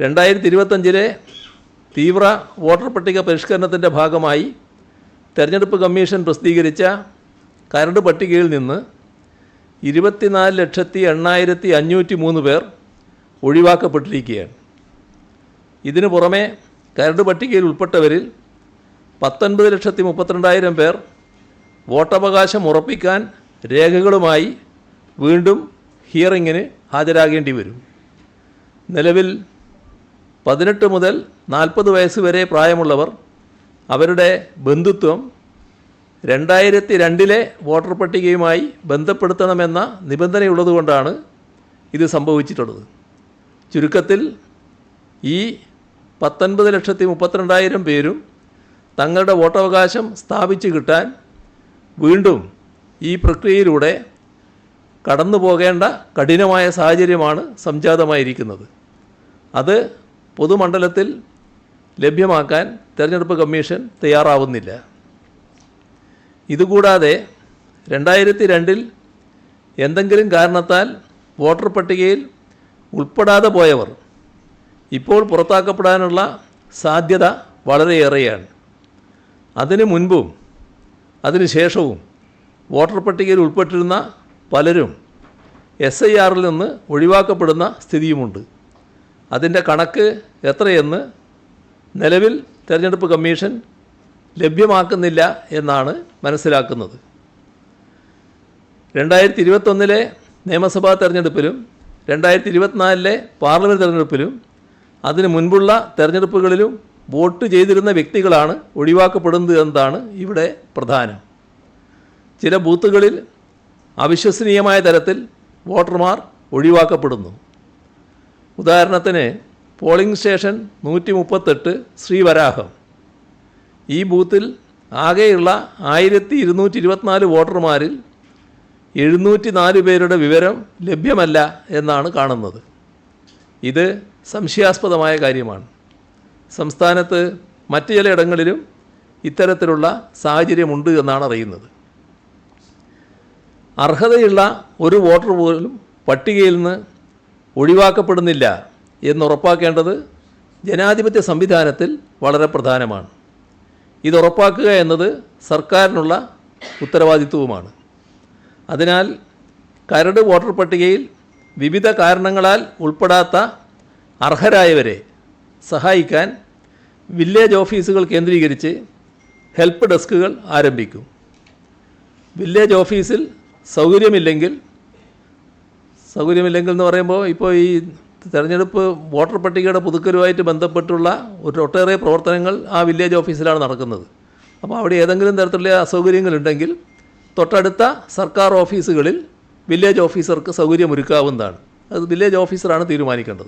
2025 തീവ്ര വോട്ടർ പട്ടിക പരിഷ്കരണത്തിൻ്റെ ഭാഗമായി തെരഞ്ഞെടുപ്പ് കമ്മീഷൻ പ്രസിദ്ധീകരിച്ച കരട് പട്ടികയിൽ നിന്ന് 24,08,503 പേർ ഒഴിവാക്കപ്പെട്ടിരിക്കുകയാണ്. ഇതിനു പുറമെ കരട് പട്ടികയിൽ ഉൾപ്പെട്ടവരിൽ 19,32,000 പേർ വോട്ടവകാശം ഉറപ്പിക്കാൻ രേഖകളുമായി വീണ്ടും ഹിയറിങ്ങിന് ഹാജരാകേണ്ടി വരും. നിലവിൽ 18 മുതൽ 40 വയസ്സ് വരെ പ്രായമുള്ളവർ അവരുടെ ബന്ധുത്വം 2002 വോട്ടർ പട്ടികയുമായി ബന്ധപ്പെടുത്തണമെന്ന നിബന്ധനയുള്ളതുകൊണ്ടാണ് ഇത് സംഭവിച്ചിട്ടുള്ളത്. ചുരുക്കത്തിൽ ഈ 19,32,000 പേരും തങ്ങളുടെ വോട്ടവകാശം സ്ഥാപിച്ചു കിട്ടാൻ വീണ്ടും ഈ പ്രക്രിയയിലൂടെ കടന്നു പോകേണ്ട കഠിനമായ സാഹചര്യമാണ് സംജാതമായിരിക്കുന്നത്. അത് പൊതുമണ്ഡലത്തിൽ ലഭ്യമാക്കാൻ തെരഞ്ഞെടുപ്പ് കമ്മീഷൻ തയ്യാറാവുന്നില്ല. ഇതുകൂടാതെ 2002 എന്തെങ്കിലും കാരണത്താൽ വോട്ടർ പട്ടികയിൽ ഉൾപ്പെടാതെ പോയവർ ഇപ്പോൾ പുറത്താക്കപ്പെടാനുള്ള സാധ്യത വളരെയേറെയാണ്. അതിനു മുൻപും അതിനുശേഷവും വോട്ടർ പട്ടികയിൽ ഉൾപ്പെട്ടിരുന്ന പലരും SIRൽ നിന്ന് ഒഴിവാക്കപ്പെടുന്ന സ്ഥിതിയുമുണ്ട്. അതിൻ്റെ കണക്ക് എത്രയെന്ന് നിലവിൽ തെരഞ്ഞെടുപ്പ് കമ്മീഷൻ ലഭ്യമാക്കുന്നില്ല എന്നാണ് മനസ്സിലാക്കുന്നത്. 2021 നിയമസഭാ തെരഞ്ഞെടുപ്പിലും 2024 പാർലമെൻറ്റ് തെരഞ്ഞെടുപ്പിലും അതിനു മുൻപുള്ള തെരഞ്ഞെടുപ്പുകളിലും വോട്ട് ചെയ്തിരുന്ന വ്യക്തികളാണ് ഒഴിവാക്കപ്പെടുന്നത് എന്നതാണ് ഇവിടെ പ്രധാനം. ചില ബൂത്തുകളിൽ അവിശ്വസനീയമായ തരത്തിൽ വോട്ടർമാർ ഒഴിവാക്കപ്പെടുന്നു. ഉദാഹരണത്തിന് പോളിംഗ് സ്റ്റേഷൻ 138 ശ്രീവരാഹം. ഈ ബൂത്തിൽ ആകെയുള്ള 1224 വോട്ടർമാരിൽ 704 പേരുടെ വിവരം ലഭ്യമല്ല എന്നാണ് കാണുന്നത്. ഇത് സംശയാസ്പദമായ കാര്യമാണ്. സംസ്ഥാനത്ത് മറ്റ് ചിലയിടങ്ങളിലും ഇത്തരത്തിലുള്ള സാഹചര്യമുണ്ട് എന്നാണ് അറിയുന്നത്. അർഹതയുള്ള ഒരു വോട്ടർ പോലും പട്ടികയിൽ നിന്ന് ഒഴിവാക്കപ്പെടുന്നില്ല എന്നുറപ്പാക്കേണ്ടത് ജനാധിപത്യ സംവിധാനത്തിൽ വളരെ പ്രധാനമാണ്. ഇതുറപ്പാക്കുക എന്നത് സർക്കാരിനുള്ള ഉത്തരവാദിത്വവുമാണ്. അതിനാൽ കരട് വോട്ടർ പട്ടികയിൽ വിവിധ കാരണങ്ങളാൽ ഉൾപ്പെടാത്ത അർഹരായവരെ സഹായിക്കാൻ വില്ലേജ് ഓഫീസുകൾ കേന്ദ്രീകരിച്ച് ഹെൽപ്പ് ഡെസ്കുകൾ ആരംഭിക്കും. വില്ലേജ് ഓഫീസിൽ സൗകര്യമില്ലെങ്കിൽ എന്ന് പറയുമ്പോൾ ഇപ്പോൾ ഈ തെരഞ്ഞെടുപ്പ് വോട്ടർ പട്ടികയുടെ പുതുക്കലുമായിട്ട് ബന്ധപ്പെട്ടുള്ള ഒട്ടേറെ പ്രവർത്തനങ്ങൾ ആ വില്ലേജ് ഓഫീസിലാണ് നടക്കുന്നത്. അപ്പോൾ അവിടെ ഏതെങ്കിലും തരത്തിലുള്ള അസൗകര്യങ്ങളുണ്ടെങ്കിൽ തൊട്ടടുത്ത സർക്കാർ ഓഫീസുകളിൽ വില്ലേജ് ഓഫീസർക്ക് സൗകര്യമൊരുക്കാവുന്നതാണ്. അത് വില്ലേജ് ഓഫീസറാണ് തീരുമാനിക്കേണ്ടത്.